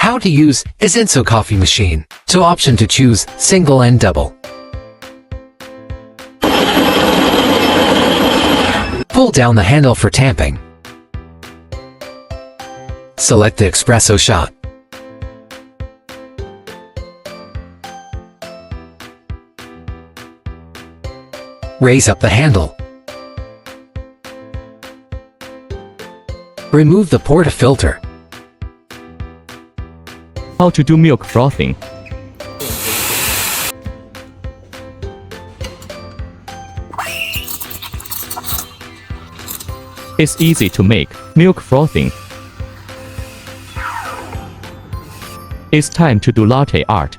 How to use Izensso Coffee Machine. To option to choose single and double. Pull down the handle for tamping. Select the espresso shot. Raise up the handle. Remove the portafilter. How to do milk frothing. It's easy to make milk frothing. It's time to do latte art.